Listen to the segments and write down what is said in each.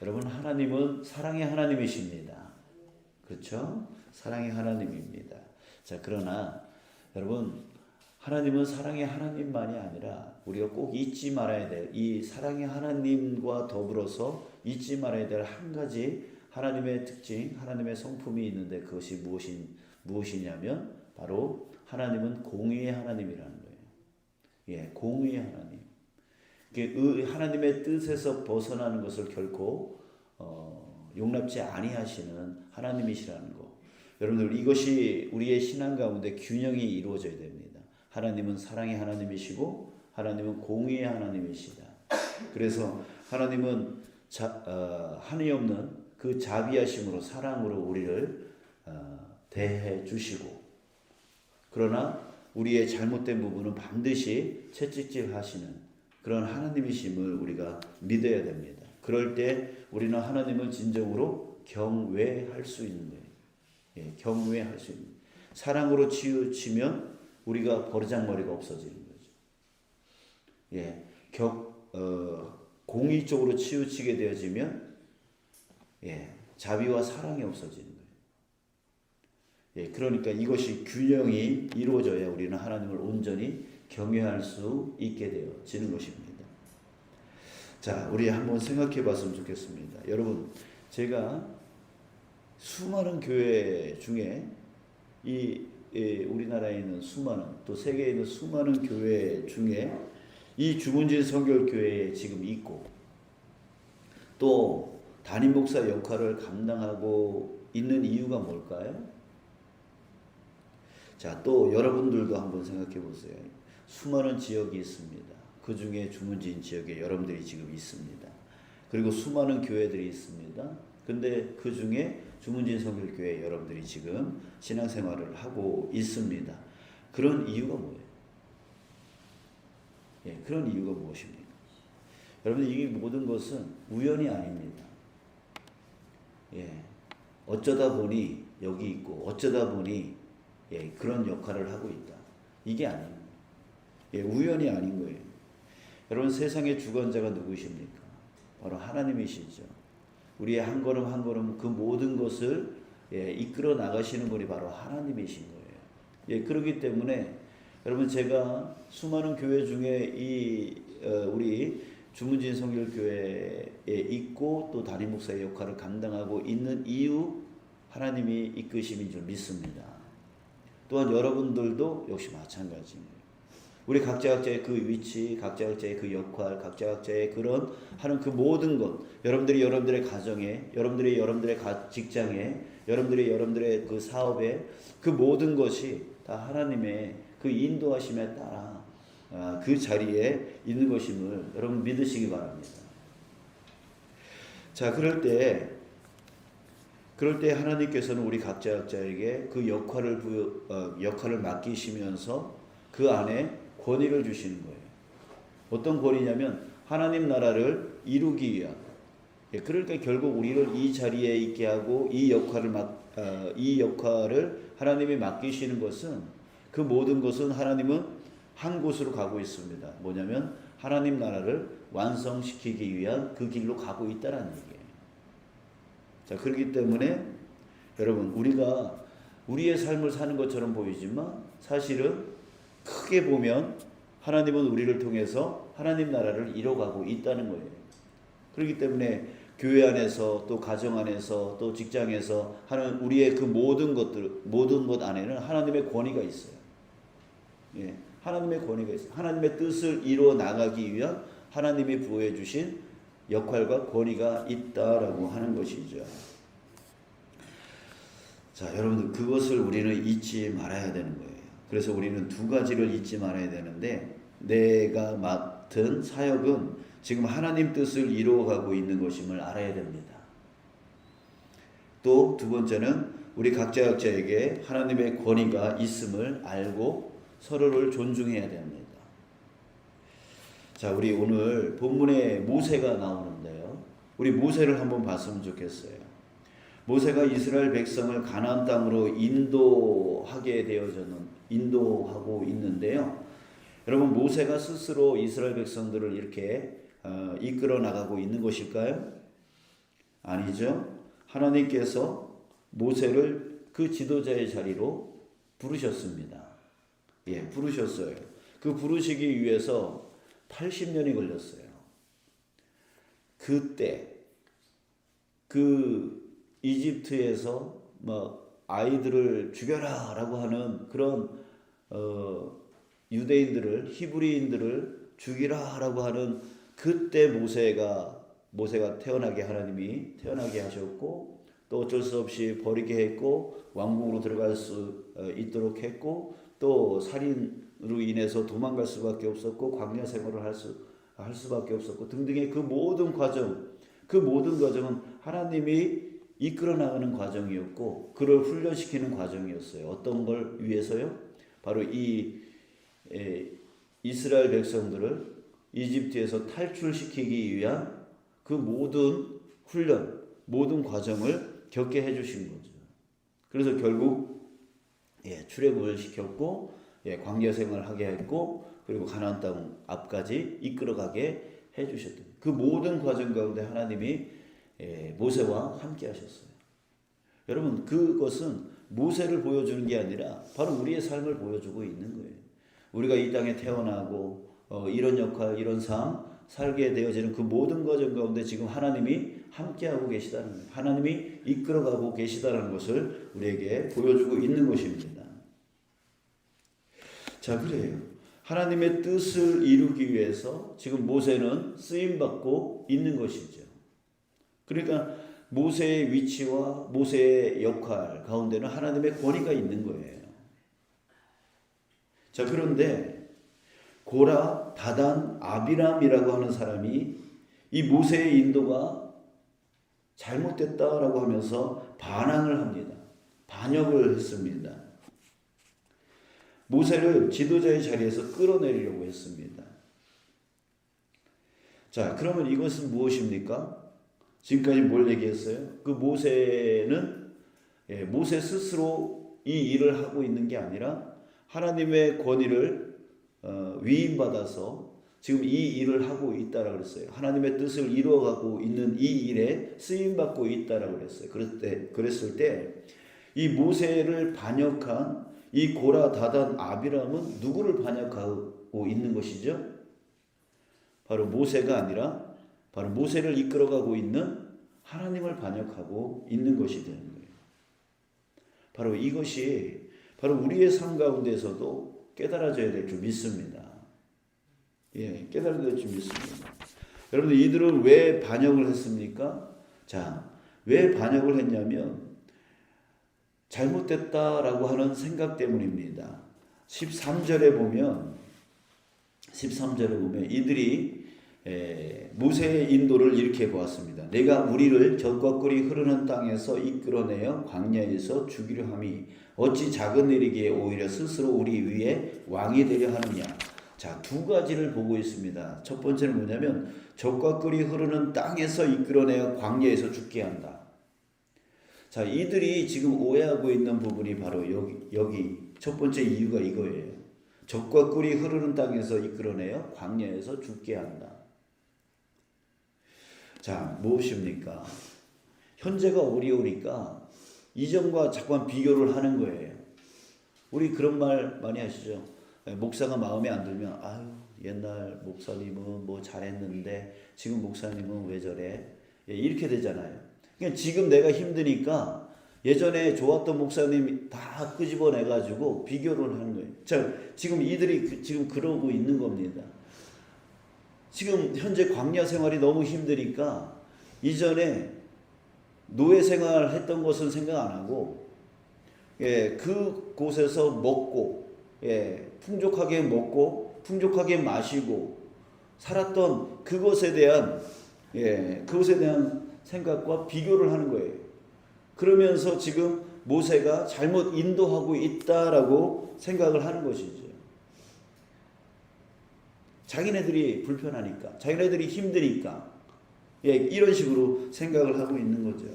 여러분, 하나님은 사랑의 하나님이십니다. 그렇죠? 사랑의 하나님입니다. 자, 그러나 여러분, 하나님은 사랑의 하나님만이 아니라 우리가 꼭 잊지 말아야 될 이 사랑의 하나님과 더불어서 잊지 말아야 될 한 가지 하나님의 특징, 하나님의 성품이 있는데 그것이 무엇이냐면 바로 하나님은 공의의 하나님이라는 거예요. 예, 공의의 하나님. 하나님의 뜻에서 벗어나는 것을 결코 용납지 아니하시는 하나님이시라는 거. 여러분들, 이것이 우리의 신앙 가운데 균형이 이루어져야 됩니다. 하나님은 사랑의 하나님이시고 하나님은 공의의 하나님이시다. 그래서 하나님은 한이 없는 그 자비하심으로 사랑으로 우리를 대해 주시고, 그러나 우리의 잘못된 부분은 반드시 채찍질 하시는 그런 하나님이심을 우리가 믿어야 됩니다. 그럴 때 우리는 하나님을 진정으로 경외할 수 있는 거예요. 예, 경외할 수 있는. 사랑으로 치우치면 우리가 버르장머리가 없어지는 거죠. 예, 공의 쪽으로 치우치게 되어지면 자비와 사랑이 없어지는 거예요. 예, 그러니까 이것이 균형이 이루어져야 우리는 하나님을 온전히 경외할 수 있게 되어지는 것입니다. 자, 우리 한번 생각해 봤으면 좋겠습니다. 여러분, 제가 수많은 교회 중에 우리나라에 있는 수많은, 또 세계에 있는 수많은 교회 중에 이 주문진 선교교회에 지금 있고, 또 담임 목사 역할을 감당하고 있는 이유가 뭘까요? 자, 또 여러분들도 한번 생각해 보세요. 수많은 지역이 있습니다. 그 중에 주문진 지역에 여러분들이 지금 있습니다. 그리고 수많은 교회들이 있습니다. 근데 그 중에 주문진 선교교회 여러분들이 지금 신앙생활을 하고 있습니다. 그런 이유가 뭐예요? 예, 그런 이유가 무엇입니까? 여러분, 이 모든 것은 우연이 아닙니다. 예, 어쩌다 보니 여기 있고 어쩌다 보니 그런 역할을 하고 있다. 이게 아닙니다. 예, 우연이 아닌 거예요. 여러분, 세상의 주관자가 누구십니까? 바로 하나님이시죠. 우리의 한 걸음 한 걸음 그 모든 것을 이끌어 나가시는 분이 바로 하나님이신 거예요. 예, 그렇기 때문에 여러분, 제가 수많은 교회 중에 우리 주문진 선교교회에 있고 또 담임 목사의 역할을 감당하고 있는 이유, 하나님이 이끄심인 줄 믿습니다. 또한 여러분들도 역시 마찬가지입니다. 우리 각자의 그 위치, 각자의 그 역할, 각자의 그런 하는 그 모든 것, 여러분들의 가정에, 여러분들의 직장에, 여러분들의 그 사업에, 그 모든 것이 다 하나님의 그 인도하심에 따라 그 자리에 있는 것임을 여러분 믿으시기 바랍니다. 자, 그럴 때 하나님께서는 우리 각자에게 그 역할을 맡기시면서 그 안에 권위를 주시는 거예요. 어떤 권위냐면 하나님 나라를 이루기 위한. 그러니까 결국 우리를 이 자리에 있게 하고 이 역할을 하나님이 맡기시는 것은, 그 모든 것은 하나님은 한 곳으로 가고 있습니다. 뭐냐면 하나님 나라를 완성시키기 위한 그 길로 가고 있다는 얘기예요. 자, 그렇기 때문에 여러분, 우리가 우리의 삶을 사는 것처럼 보이지만 사실은 크게 보면 하나님은 우리를 통해서 하나님 나라를 이뤄가고 있다는 거예요. 그렇기 때문에 교회 안에서, 또 가정 안에서, 또 직장에서 하는 우리의 그 모든 것 안에는 하나님의 권위가 있어요. 예, 하나님의 권위가 있어요. 하나님의 뜻을 이루어 나가기 위한 하나님이 부여해 주신 역할과 권위가 있다라고 하는 것이죠. 자, 여러분들, 그것을 우리는 잊지 말아야 되는 거예요. 그래서 우리는 두 가지를 잊지 말아야 되는데, 내가 맡은 사역은 지금 하나님 뜻을 이루어가고 있는 것임을 알아야 됩니다. 또 두 번째는 우리 각자에게 하나님의 권위가 있음을 알고 서로를 존중해야 됩니다. 자, 우리 오늘 본문에 모세가 나오는데요. 우리 모세를 한번 봤으면 좋겠어요. 모세가 이스라엘 백성을 가나안 땅으로 인도하고 있는데요. 여러분, 모세가 스스로 이스라엘 백성들을 이렇게 이끌어 나가고 있는 것일까요? 아니죠. 하나님께서 모세를 그 지도자의 자리로 부르셨습니다. 부르셨어요. 그 부르시기 위해서 80년이 걸렸어요. 그때 그 이집트에서 아이들을 죽여라라고 하는 그런 유대인들을, 히브리인들을 죽이라라고 하는 그때 모세가 하나님이 태어나게 하셨고, 또 어쩔 수 없이 버리게 했고, 왕궁으로 들어갈 수 있도록 했고, 또 살인으로 인해서 도망갈 수밖에 없었고, 광야 생활을 할 수밖에 없었고 등등의 그 모든 과정은 하나님이 이끌어 나가는 과정이었고, 그를 훈련시키는 과정이었어요. 어떤 걸 위해서요? 바로 이 이스라엘 백성들을 이집트에서 탈출시키기 위한 그 모든 훈련, 모든 과정을 겪게 해주신 거죠. 그래서 결국 출애굽을 시켰고, 광야 생활을 하게 했고, 그리고 가나안 땅 앞까지 이끌어가게 해주셨던 그 모든 과정 가운데 하나님이 모세와 함께 하셨어요. 여러분, 그것은 모세를 보여주는 게 아니라 바로 우리의 삶을 보여주고 있는 거예요. 우리가 이 땅에 태어나고 이런 역할, 이런 삶 살게 되어지는 그 모든 과정 가운데 지금 하나님이 함께하고 계시다는 거예요. 하나님이 이끌어가고 계시다는 것을 우리에게 보여주고 있는 것입니다. 자, 그래요. 하나님의 뜻을 이루기 위해서 지금 모세는 쓰임받고 있는 것이죠. 그러니까 모세의 위치와 모세의 역할 가운데는 하나님의 권위가 있는 거예요. 자, 그런데 고라, 다단, 아비람이라고 하는 사람이 이 모세의 인도가 잘못됐다라고 하면서 반항을 합니다. 반역을 했습니다. 모세를 지도자의 자리에서 끌어내리려고 했습니다. 자, 그러면 이것은 무엇입니까? 지금까지 뭘 얘기했어요? 그 모세는 모세 스스로 이 일을 하고 있는 게 아니라 하나님의 권위를 위임받아서 지금 이 일을 하고 있다라고 그랬어요. 하나님의 뜻을 이루어가고 있는 이 일에 쓰임받고 있다라고 그랬어요. 그랬을 때 이 모세를 반역한 이 고라, 다단, 아비람은 누구를 반역하고 있는 것이죠? 바로 모세가 아니라 바로 모세를 이끌어가고 있는 하나님을 반역하고 있는 것이 되는 거예요. 바로 이것이 바로 우리의 삶 가운데서도 깨달아져야 될 줄 믿습니다. 깨달아야 될 줄 믿습니다. 여러분들, 이들은 왜 반역을 했습니까? 자, 왜 반역을 했냐면 잘못됐다라고 하는 생각 때문입니다. 13절에 보면 이들이 모세의 인도를 이렇게 보았습니다. 내가 우리를 젖과 꿀이 흐르는 땅에서 이끌어내어 광야에서 죽이려 함이 어찌 작은 일이기에 오히려 스스로 우리 위에 왕이 되려 하느냐. 자, 두 가지를 보고 있습니다. 첫 번째는 뭐냐면 젖과 꿀이 흐르는 땅에서 이끌어내어 광야에서 죽게 한다. 자, 이들이 지금 오해하고 있는 부분이 바로 여기 첫 번째 이유가 이거예요. 젖과 꿀이 흐르는 땅에서 이끌어내어 광야에서 죽게 한다. 자, 무엇입니까? 현재가 어려우니까 이전과 자꾸만 비교를 하는 거예요. 우리 그런 말 많이 하시죠. 목사가 마음에 안 들면 아유, 옛날 목사님은 뭐 잘했는데 지금 목사님은 왜 저래? 이렇게 되잖아요. 그러니까 지금 내가 힘드니까 예전에 좋았던 목사님 다 끄집어내가지고 비교를 하는 거예요. 자, 지금 이들이 지금 그러고 있는 겁니다. 지금 현재 광야 생활이 너무 힘드니까 이전에 노예 생활 했던 것은 생각 안 하고 그 곳에서 먹고 풍족하게 먹고 풍족하게 마시고 살았던 그것에 대한 생각과 비교를 하는 거예요. 그러면서 지금 모세가 잘못 인도하고 있다라고 생각을 하는 것이죠. 자기네들이 불편하니까, 자기네들이 힘드니까 이런 식으로 생각을 하고 있는 거죠.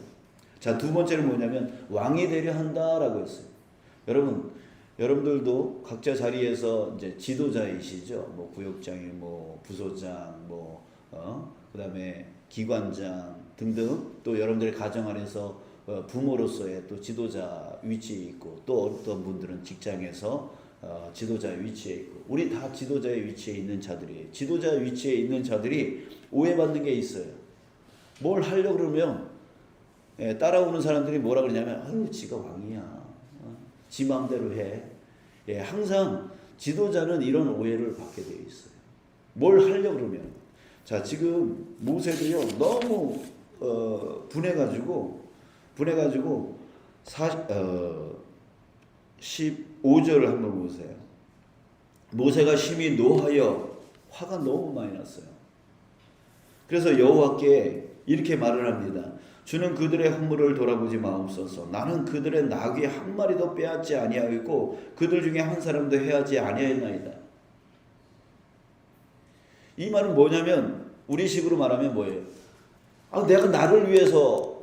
자, 두 번째는 뭐냐면 왕이 되려 한다라고 했어요. 여러분들도 각자 자리에서 이제 지도자이시죠. 뭐 구역장이, 뭐 부소장, 그다음에 기관장, 등등 또 여러분들의 가정 안에서 부모로서의 또 지도자 위치에 있고 또 어떤 분들은 직장에서 지도자 위치에 있고 우리 다 지도자의 위치에 있는 자들이에요. 지도자 위치에 있는 자들이 오해받는 게 있어요. 뭘 하려고 그러면 따라오는 사람들이 뭐라 그러냐면 아유 지가 왕이야. 지 마음대로 해. 항상 지도자는 이런 오해를 받게 되어 있어요. 뭘 하려고 그러면 자 지금 모세도요 너무 분해가지고 15절을 한번 보세요. 모세가 심히 노하여 화가 너무 많이 났어요. 그래서 여호와께 이렇게 말을 합니다. 주는 그들의 허물을 돌아보지 마옵소서. 나는 그들의 나귀 한 마리도 빼앗지 아니하였고 그들 중에 한 사람도 해하지 아니하였나이다. 이 말은 뭐냐면 우리식으로 말하면 뭐예요? 내가 나를 위해서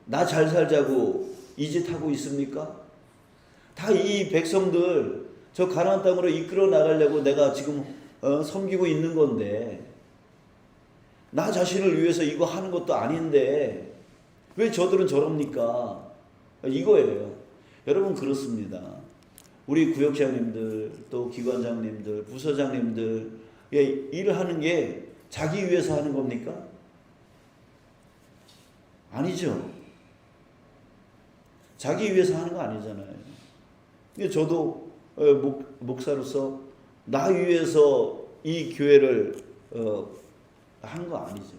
나 잘 살자고 이 짓 하고 있습니까? 다 이 백성들 저 가나안 땅으로 이끌어 나가려고 내가 지금 섬기고 있는 건데 나 자신을 위해서 이거 하는 것도 아닌데 왜 저들은 저럽니까? 이거예요. 여러분 그렇습니다. 우리 구역장님들 또 기관장님들 부서장님들 일을 하는 게 자기 위해서 하는 겁니까? 아니죠. 자기 위해서 하는 거 아니잖아요. 저도 목사로서 나 위해서 이 교회를 한 거 아니죠.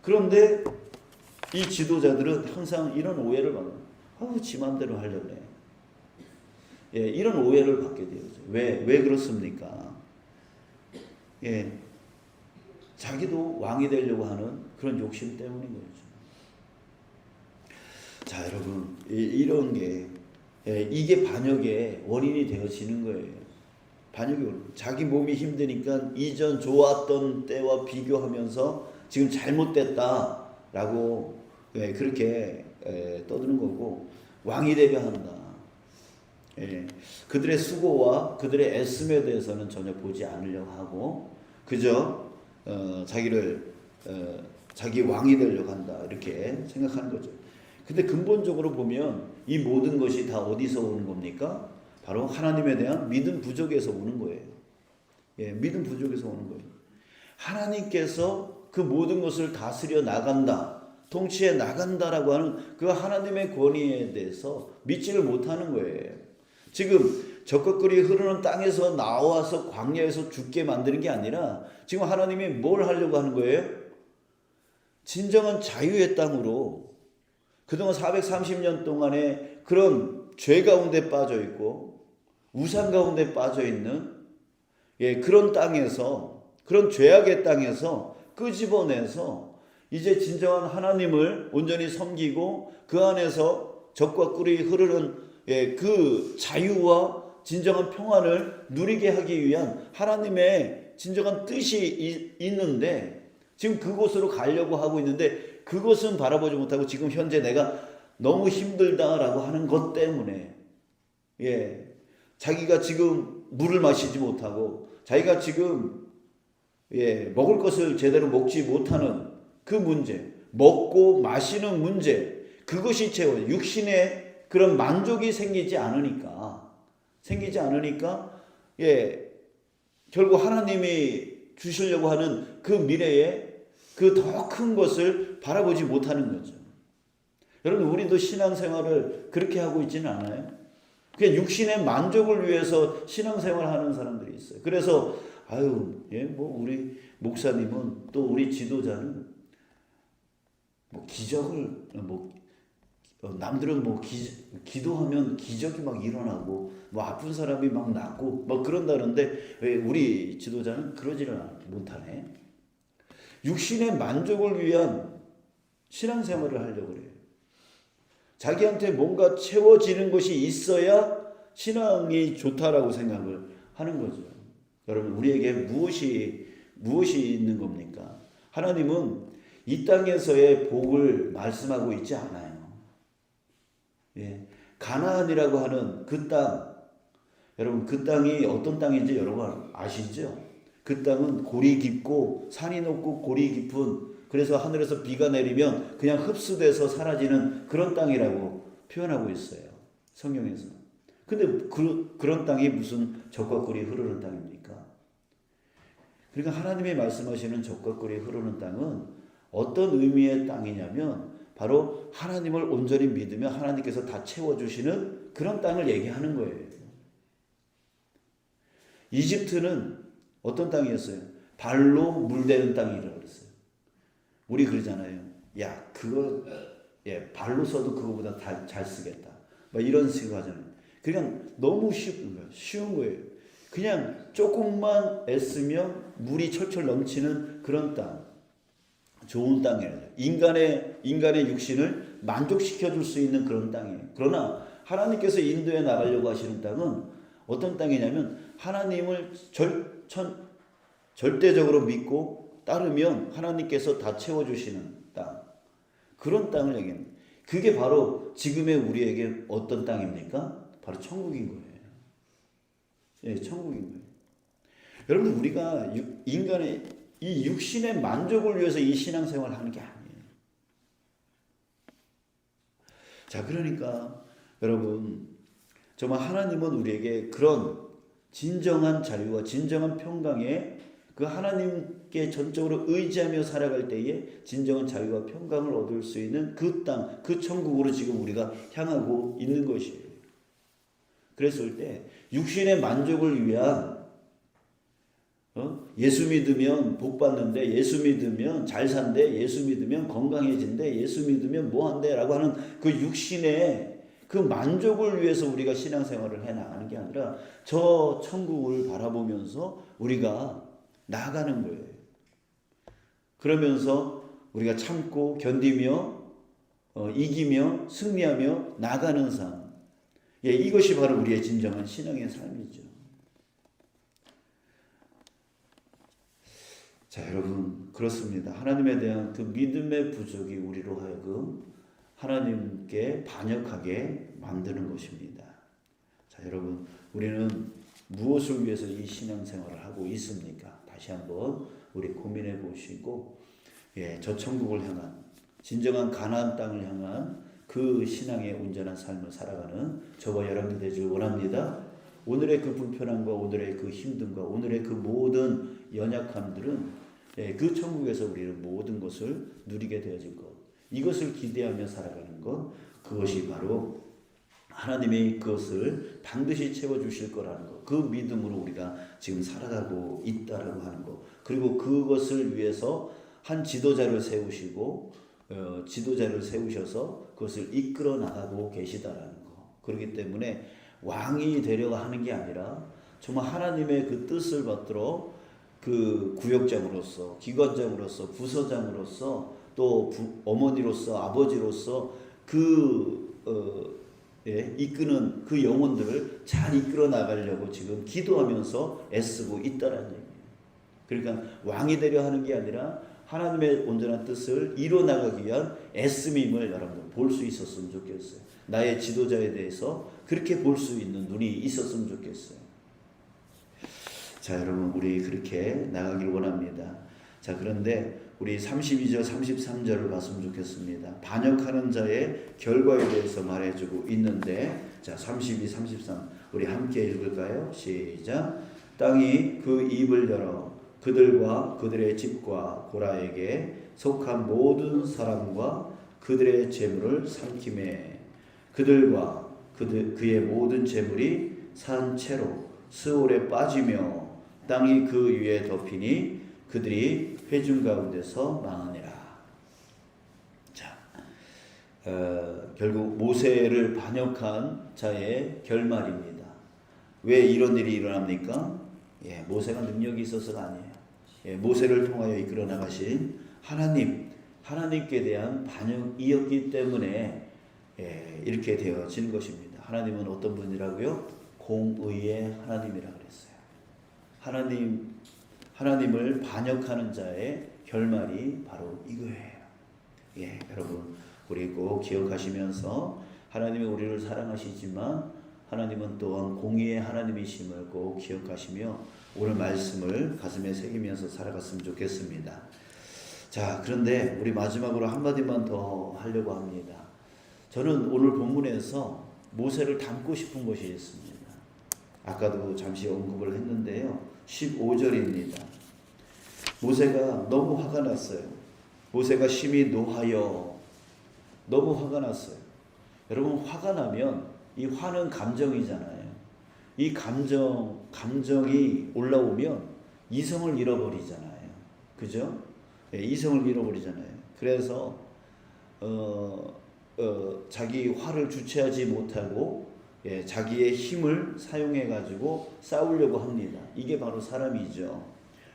그런데 이 지도자들은 항상 이런 오해를 받아요. 지 맘대로 하려고 해. 이런 오해를 받게 되죠. 왜 그렇습니까? 자기도 왕이 되려고 하는 그런 욕심 때문인 거죠. 자, 여러분, 이런 게 이게 반역의 원인이 되어지는 거예요. 반역의 원인. 자기 몸이 힘드니까 이전 좋았던 때와 비교하면서 지금 잘못됐다라고 그렇게 떠드는 거고 왕이 되려 한다. 그들의 수고와 그들의 애씀에 대해서는 전혀 보지 않으려고 하고 그저 자기 왕이 되려고 한다 이렇게 생각하는 거죠. 근데 근본적으로 보면 이 모든 것이 다 어디서 오는 겁니까? 바로 하나님에 대한 믿음 부족에서 오는 거예요. 믿음 부족에서 오는 거예요. 하나님께서 그 모든 것을 다스려 나간다, 통치해 나간다라고 하는 그 하나님의 권위에 대해서 믿지를 못하는 거예요. 지금 적극거리 흐르는 땅에서 나와서 광야에서 죽게 만드는 게 아니라 지금 하나님이 뭘 하려고 하는 거예요? 진정한 자유의 땅으로 그동안 430년 동안에 그런 죄 가운데 빠져 있고 우상 가운데 빠져 있는 그런 땅에서 그런 죄악의 땅에서 끄집어내서 이제 진정한 하나님을 온전히 섬기고 그 안에서 적과 꿀이 흐르는 그 자유와 진정한 평안을 누리게 하기 위한 하나님의 진정한 뜻이 있는데 지금 그곳으로 가려고 하고 있는데 그것은 바라보지 못하고 지금 현재 내가 너무 힘들다라고 하는 것 때문에 자기가 지금 물을 마시지 못하고 자기가 지금 먹을 것을 제대로 먹지 못하는 그 문제, 먹고 마시는 문제, 그것이 채워 육신의 그런 만족이 생기지 않으니까 결국 하나님이 주시려고 하는 그 미래에 그 더 큰 것을 바라보지 못하는 거죠. 여러분 우리도 신앙생활을 그렇게 하고 있지는 않아요? 그냥 육신의 만족을 위해서 신앙생활하는 사람들이 있어요. 그래서 우리 목사님은 또 우리 지도자는 기적을 남들은 기도하면 기적이 막 일어나고 아픈 사람이 막 낫고 그런다는데 왜 우리 지도자는 그러지를 못하네. 육신의 만족을 위한 신앙생활을 하려고 그래요. 자기한테 뭔가 채워지는 것이 있어야 신앙이 좋다라고 생각을 하는 거죠. 여러분 우리에게 무엇이 있는 겁니까? 하나님은 이 땅에서의 복을 말씀하고 있지 않아요. 가나안이라고 하는 그 땅, 여러분 그 땅이 어떤 땅인지 여러분 아시죠? 그 땅은 골이 깊고 산이 높고 골이 깊은 그래서 하늘에서 비가 내리면 그냥 흡수돼서 사라지는 그런 땅이라고 표현하고 있어요. 성경에서. 근데 그런 땅이 무슨 젖과 꿀이 흐르는 땅입니까? 그러니까 하나님이 말씀하시는 젖과 꿀이 흐르는 땅은 어떤 의미의 땅이냐면 바로 하나님을 온전히 믿으며 하나님께서 다 채워주시는 그런 땅을 얘기하는 거예요. 이집트는 어떤 땅이었어요? 발로 물대는 땅이라고 그랬어요. 우리 그러잖아요. 야, 그거 발로 써도 그거보다 잘 쓰겠다. 막 이런 식으로 하잖아요. 그냥 너무 쉬운 거예요. 그냥 조금만 애쓰면 물이 철철 넘치는 그런 땅. 좋은 땅이에요. 인간의 육신을 만족시켜 줄 수 있는 그런 땅이에요. 그러나 하나님께서 인도에 나가려고 하시는 땅은 어떤 땅이냐면 하나님을 절대적으로 믿고 따르면 하나님께서 다 채워주시는 땅. 그런 땅을 얘기합니다. 그게 바로 지금의 우리에게 어떤 땅입니까? 바로 천국인 거예요. 예, 천국인 거예요. 여러분, 우리가 인간의 이 육신의 만족을 위해서 이 신앙생활을 하는 게 아니에요. 자, 그러니까 여러분, 정말 하나님은 우리에게 그런 진정한 자유와 진정한 평강에 그 하나님께 전적으로 의지하며 살아갈 때에 진정한 자유와 평강을 얻을 수 있는 그 땅, 그 천국으로 지금 우리가 향하고 있는 것이에요. 그랬을 때 육신의 만족을 위한 예수 믿으면 복 받는데, 예수 믿으면 잘 산대, 예수 믿으면 건강해진대, 예수 믿으면 뭐 한대 라고 하는 그 육신의 그 만족을 위해서 우리가 신앙생활을 해나가는 게 아니라 저 천국을 바라보면서 우리가 나아가는 거예요. 그러면서 우리가 참고 견디며 이기며 승리하며 나가는 삶. 예, 이것이 바로 우리의 진정한 신앙의 삶이죠. 자, 여러분, 그렇습니다. 하나님에 대한 그 믿음의 부족이 우리로 하여금 하나님께 반역하게 만드는 것입니다. 자, 여러분, 우리는 무엇을 위해서 이 신앙생활을 하고 있습니까? 다시 한번 우리 고민해 보시고, 저 천국을 향한 진정한 가나안 땅을 향한 그 신앙의 온전한 삶을 살아가는 저와 여러분들 되길 원합니다. 오늘의 그 불편함과 오늘의 그 힘듦과 오늘의 그 모든 연약함들은 그 천국에서 우리는 모든 것을 누리게 되어질 것, 이것을 기대하며 살아가는 것, 그것이 바로 하나님이 그것을 반드시 채워주실 거라는 것, 그 믿음으로 우리가 지금 살아가고 있다라고 하는 것, 그리고 그것을 위해서 한 지도자를 세우시고 지도자를 세우셔서 그것을 이끌어 나가고 계시다라는 것. 그렇기 때문에 왕이 되려고 하는 게 아니라 정말 하나님의 그 뜻을 받들어 그 구역장으로서, 기관장으로서, 부서장으로서, 또 어머니로서, 아버지로서 이끄는 그 영혼들을 잘 이끌어 나가려고 지금 기도하면서 애쓰고 있다라는 얘기예요. 그러니까 왕이 되려 하는 게 아니라 하나님의 온전한 뜻을 이뤄 나가기 위한 애씀임을 여러분들 볼 수 있었으면 좋겠어요. 나의 지도자에 대해서 그렇게 볼 수 있는 눈이 있었으면 좋겠어요. 자, 여러분, 우리 그렇게 나가길 원합니다. 자, 그런데 우리 32절, 33절을 봤으면 좋겠습니다. 반역하는 자의 결과에 대해서 말해주고 있는데, 자, 32, 33 우리 함께 읽을까요? 시작. 땅이 그 입을 열어 그들과 그들의 집과 고라에게 속한 모든 사람과 그들의 재물을 삼키매 그들과 그의 모든 재물이 산 채로 스올에 빠지며 땅이 그 위에 덮이니 그들이 회중 가운데서 망하니라. 자, 결국 모세를 반역한 자의 결말입니다. 왜 이런 일이 일어납니까? 모세가 능력이 있어서가 아니에요. 모세를 통하여 이끌어 나가신 하나님께 대한 반역이었기 때문에 이렇게 되어진 것입니다. 하나님은 어떤 분이라고요? 공의의 하나님이라 그랬어요. 하나님을 반역하는 자의 결말이 바로 이거예요. 여러분, 우리 꼭 기억하시면서 하나님이 우리를 사랑하시지만 하나님은 또한 공의의 하나님이심을 꼭 기억하시며 오늘 말씀을 가슴에 새기면서 살아갔으면 좋겠습니다. 자, 그런데 우리 마지막으로 한마디만 더 하려고 합니다. 저는 오늘 본문에서 모세를 닮고 싶은 것이 있습니다. 아까도 잠시 언급을 했는데요. 15절입니다. 모세가 너무 화가 났어요. 모세가 심히 노하여 너무 화가 났어요. 여러분, 화가 나면 이 화는 감정이잖아요. 이 감정이 올라오면 이성을 잃어버리잖아요. 그죠? 예, 이성을 잃어버리잖아요. 그래서 자기 화를 주체하지 못하고 자기의 힘을 사용해 가지고 싸우려고 합니다. 이게 바로 사람이죠.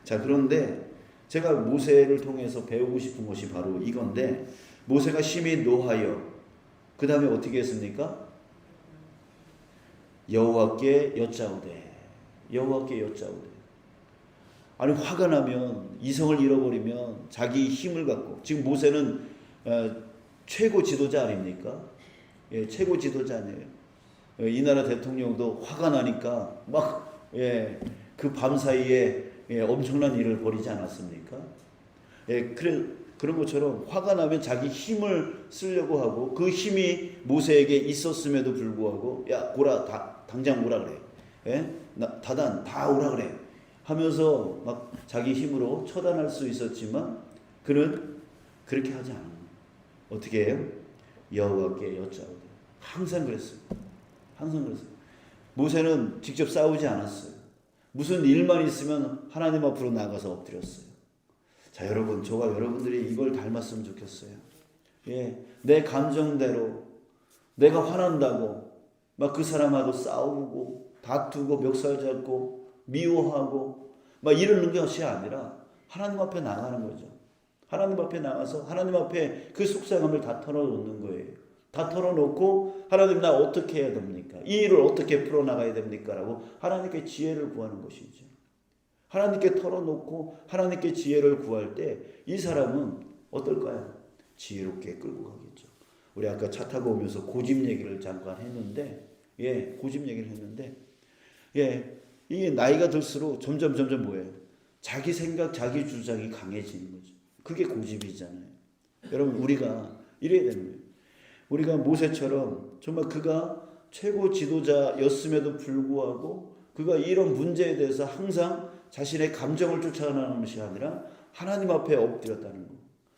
자, 그런데 제가 모세를 통해서 배우고 싶은 것이 바로 이건데, 모세가 심히 노하여 그 다음에 어떻게 했습니까? 여호와께 여짜오되. 여호와께 여짜오되. 아니, 화가 나면, 이성을 잃어버리면 자기 힘을 갖고, 지금 모세는 최고 지도자 아닙니까? 예, 최고 지도자 아니에요. 이 나라 대통령도 화가 나니까 막 그 밤 사이에 엄청난 일을 벌이지 않았습니까? 그런 것처럼 화가 나면 자기 힘을 쓰려고 하고, 그 힘이 모세에게 있었음에도 불구하고, 야, 오라, 당장 오라 그래. 다단 다 오라 그래 하면서 막 자기 힘으로 처단할 수 있었지만, 그는 그렇게 하지 않아요. 어떻게 해요? 여호와께 여짜오되. 항상 그랬어요. 항상 그랬어요. 모세는 직접 싸우지 않았어요. 무슨 일만 있으면 하나님 앞으로 나가서 엎드렸어요. 자, 여러분, 저와 여러분들이 이걸 닮았으면 좋겠어요. 내 감정대로 내가 화난다고 막 그 사람하고 싸우고 다투고 멱살 잡고 미워하고 막 이러는 것이 아니라 하나님 앞에 나가는 거죠. 하나님 앞에 나가서 하나님 앞에 그 속상함을 다 털어놓는 거예요. 다 털어놓고, 하나님, 나 어떻게 해야 됩니까? 이 일을 어떻게 풀어나가야 됩니까? 라고 하나님께 지혜를 구하는 것이죠. 하나님께 털어놓고 하나님께 지혜를 구할 때 이 사람은 어떨까요? 지혜롭게 끌고 가겠죠. 우리 아까 차 타고 오면서 고집 얘기를 잠깐 했는데, 고집 얘기를 했는데, 이게 나이가 들수록 점점 뭐예요? 자기 생각, 자기 주장이 강해지는 거죠. 그게 고집이잖아요. 여러분, 우리가 이래야 되는 거예요. 우리가 모세처럼 정말 그가 최고 지도자였음에도 불구하고 그가 이런 문제에 대해서 항상 자신의 감정을 쫓아가는 것이 아니라 하나님 앞에 엎드렸다는 거.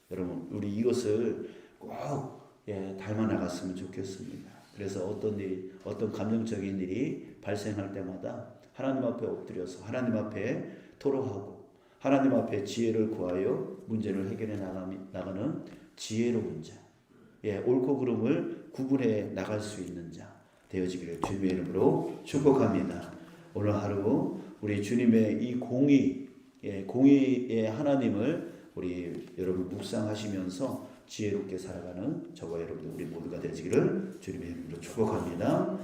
여러분, 우리 이것을 꼭 닮아 나갔으면 좋겠습니다. 그래서 어떤 감정적인 일이 발생할 때마다 하나님 앞에 엎드려서 하나님 앞에 토로하고 하나님 앞에 지혜를 구하여 문제를 해결해 나가는 지혜로운 자, 옳고 그름을 구분해 나갈 수 있는 자 되어지기를 주님의 이름으로 축복합니다. 오늘 하루 우리 주님의 이 공의의 하나님을 우리 여러분 묵상하시면서 지혜롭게 살아가는 저와 여러분 우리 모두가 되시기를 주님의 이름으로 축복합니다.